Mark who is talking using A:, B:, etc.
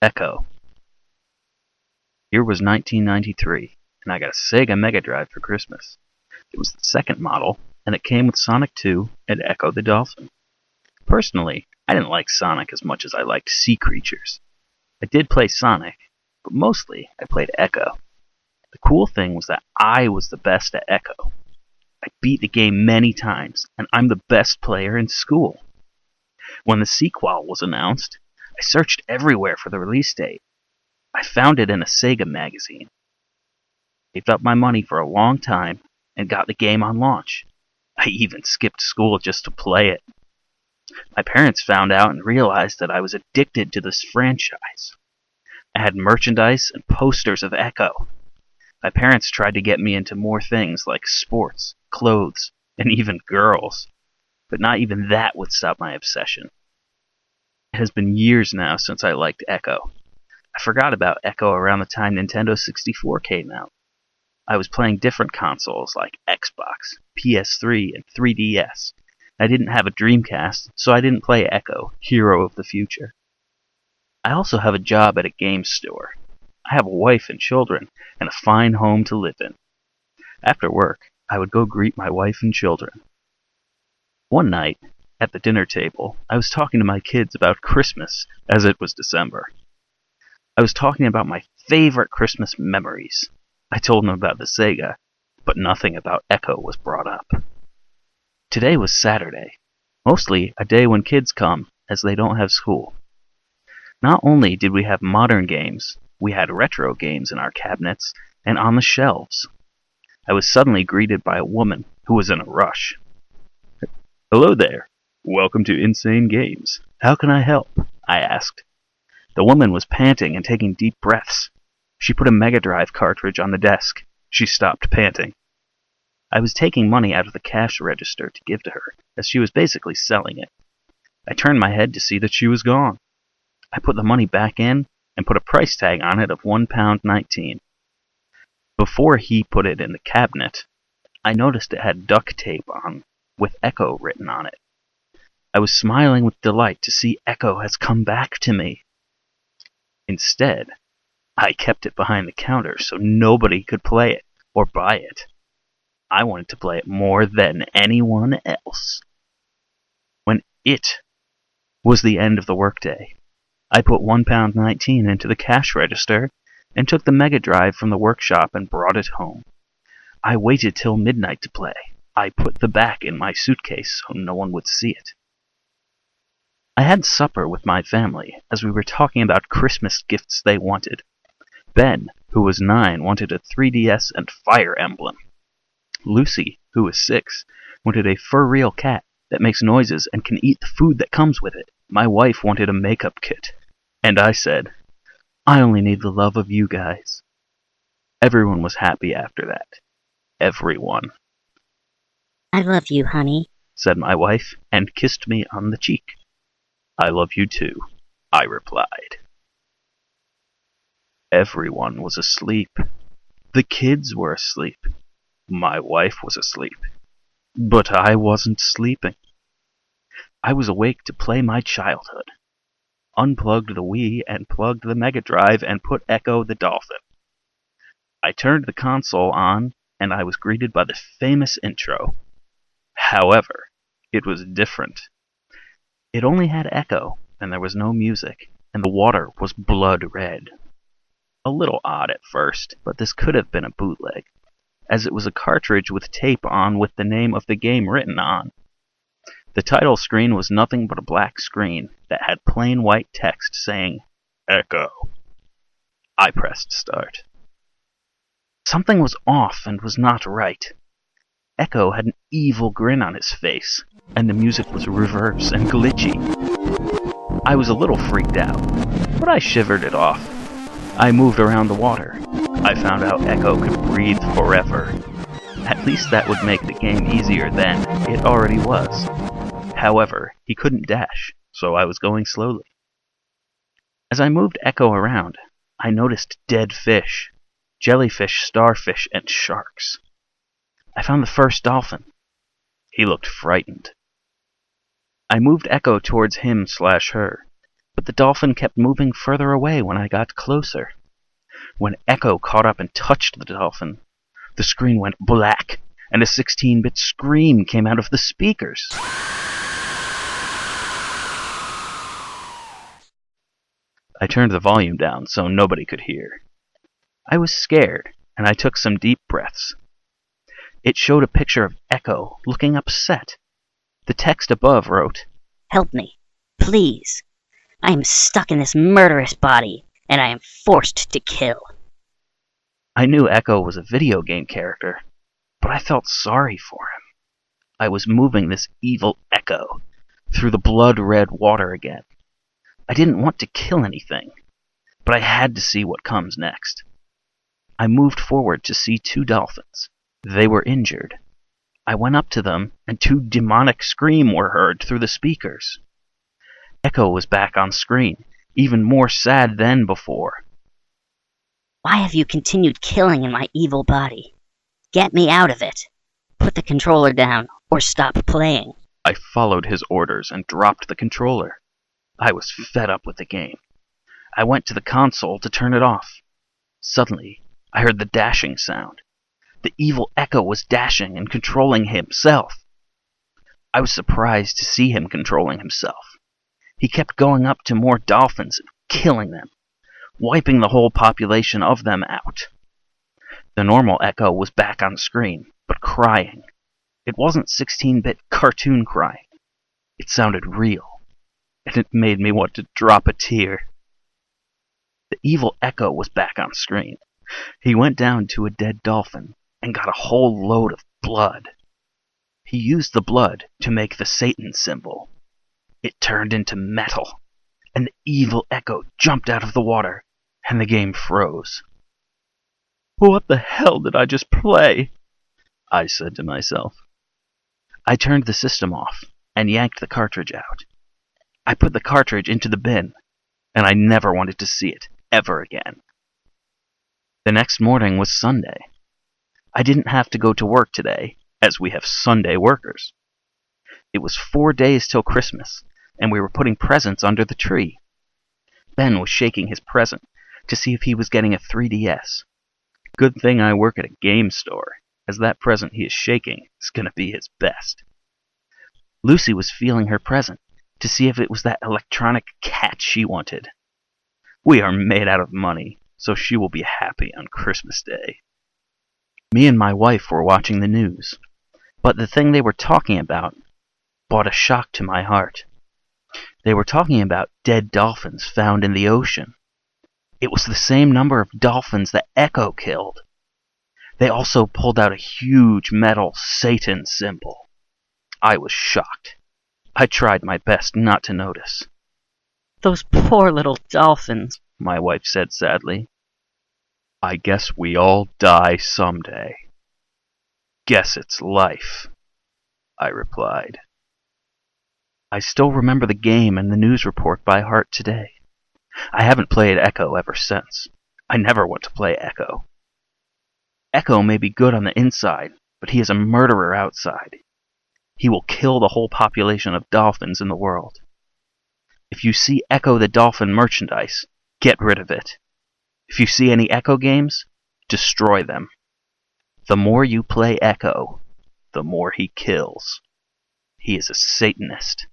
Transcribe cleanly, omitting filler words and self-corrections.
A: Ecco. Year was 1993, and I got a Sega Mega Drive for Christmas. It was the second model, and it came with Sonic 2 and Ecco the Dolphin. Personally, I didn't like Sonic as much as I liked sea creatures. I did play Sonic, but mostly I played Ecco. The cool thing was that I was the best at Ecco. I beat the game many times, and I'm the best player in school. When the sequel was announced, I searched everywhere for the release date. I found it in a Sega magazine. Saved up my money for a long time and got the game on launch. I even skipped school just to play it. My parents found out and realized that I was addicted to this franchise. I had merchandise and posters of Ecco. My parents tried to get me into more things like sports, clothes, and even girls. But not even that would stop my obsession. It has been years now since I liked Ecco. I forgot about Ecco around the time Nintendo 64 came out. I was playing different consoles like Xbox, PS3, and 3DS. I didn't have a Dreamcast, so I didn't play Ecco, Hero of the Future. I also have a job at a game store. I have a wife and children, and a fine home to live in. After work, I would go greet my wife and children. One night, at the dinner table, I was talking to my kids about Christmas, as it was December. I was talking about my favorite Christmas memories. I told them about the Sega, but nothing about Ecco was brought up. Today was Saturday, mostly a day when kids come, as they don't have school. Not only did we have modern games, we had retro games in our cabinets and on the shelves. I was suddenly greeted by a woman who was in a rush. "Hello there. Welcome to Insane Games. How can I help?" I asked. The woman was panting and taking deep breaths. She put a Mega Drive cartridge on the desk. She stopped panting. I was taking money out of the cash register to give to her, as she was basically selling it. I turned my head to see that she was gone. I put the money back in and put a price tag on it of £1.19. Before he put it in the cabinet, I noticed it had duct tape on, with Ecco written on it. I was smiling with delight to see Ecco has come back to me. Instead, I kept it behind the counter so nobody could play it or buy it. I wanted to play it more than anyone else. When it was the end of the workday, I put £1.19 into the cash register and took the Mega Drive from the workshop and brought it home. I waited till midnight to play. I put the back in my suitcase so no one would see it. I had supper with my family as we were talking about Christmas gifts they wanted. Ben, who was 9, wanted a 3DS and Fire Emblem. Lucy, who was 6, wanted a fur-real cat that makes noises and can eat the food that comes with it. My wife wanted a makeup kit. And I said, "I only need the love of you guys." Everyone was happy after that. Everyone.
B: "I love you, honey,"
A: said my wife, and kissed me on the cheek. "I love you too," I replied. Everyone was asleep. The kids were asleep. My wife was asleep. But I wasn't sleeping. I was awake to play my childhood. Unplugged the Wii and plugged the Mega Drive and put Ecco the Dolphin. I turned the console on and I was greeted by the famous intro. However, it was different. It only had Ecco and there was no music, and the water was blood red. A little odd at first, but this could have been a bootleg, as it was a cartridge with tape on with the name of the game written on. The title screen was nothing but a black screen that had plain white text saying, "Ecco." I pressed start. Something was off and was not right. Ecco had an evil grin on his face, and the music was reverse and glitchy. I was a little freaked out, but I shivered it off. I moved around the water. I found out Ecco could breathe forever. At least that would make the game easier than it already was. However, he couldn't dash, so I was going slowly. As I moved Ecco around, I noticed dead fish, jellyfish, starfish, and sharks. I found the first dolphin. He looked frightened. I moved Ecco towards him/her, but but the dolphin kept moving further away when I got closer. When Echo caught up and touched the dolphin, the screen went black, and a 16-bit scream came out of the speakers. I turned the volume down so nobody could hear. I was scared, and I took some deep breaths. It showed a picture of Echo looking upset. The text above wrote,
B: "Help me, please. I am stuck in this murderous body, and I am forced to kill."
A: I knew Echo was a video game character, but I felt sorry for him. I was moving this evil Echo through the blood-red water again. I didn't want to kill anything, but I had to see what comes next. I moved forward to see two dolphins. They were injured. I went up to them, and two demonic screams were heard through the speakers. Echo was back on screen, even more sad than before.
B: "Why have you continued killing in my evil body? Get me out of it. Put the controller down, or stop playing."
A: I followed his orders and dropped the controller. I was fed up with the game. I went to the console to turn it off. Suddenly, I heard the dashing sound. The evil Echo was dashing and controlling himself. I was surprised to see him controlling himself. He kept going up to more dolphins and killing them, wiping the whole population of them out. The normal Echo was back on screen, but crying. It wasn't 16-bit cartoon crying. It sounded real, and it made me want to drop a tear. The evil Echo was back on screen. He went down to a dead dolphin and got a whole load of blood. He used the blood to make the Satan symbol. It turned into metal, and the evil Echo jumped out of the water, and the game froze. "What the hell did I just play?" I said to myself. I turned the system off and yanked the cartridge out. I put the cartridge into the bin, and I never wanted to see it ever again. The next morning was Sunday. I didn't have to go to work today, as we have Sunday workers. It was 4 days till Christmas, and we were putting presents under the tree. Ben was shaking his present to see if he was getting a 3DS. Good thing I work at a game store, as that present he is shaking is going to be his best. Lucy was feeling her present to see if it was that electronic cat she wanted. We are made out of money, so she will be happy on Christmas Day. Me and my wife were watching the news, but the thing they were talking about brought a shock to my heart. They were talking about dead dolphins found in the ocean. It was the same number of dolphins that Echo killed. They also pulled out a huge metal Satan symbol. I was shocked. I tried my best not to notice.
B: "Those poor little dolphins,"
A: my wife said sadly. "I guess we all die someday. Guess it's life," I replied. I still remember the game and the news report by heart today. I haven't played Echo ever since. I never want to play Echo. Echo may be good on the inside, but he is a murderer outside. He will kill the whole population of dolphins in the world. If you see Ecco the Dolphin merchandise, get rid of it. If you see any Ecco games, destroy them. The more you play Ecco, the more he kills. He is a Satanist.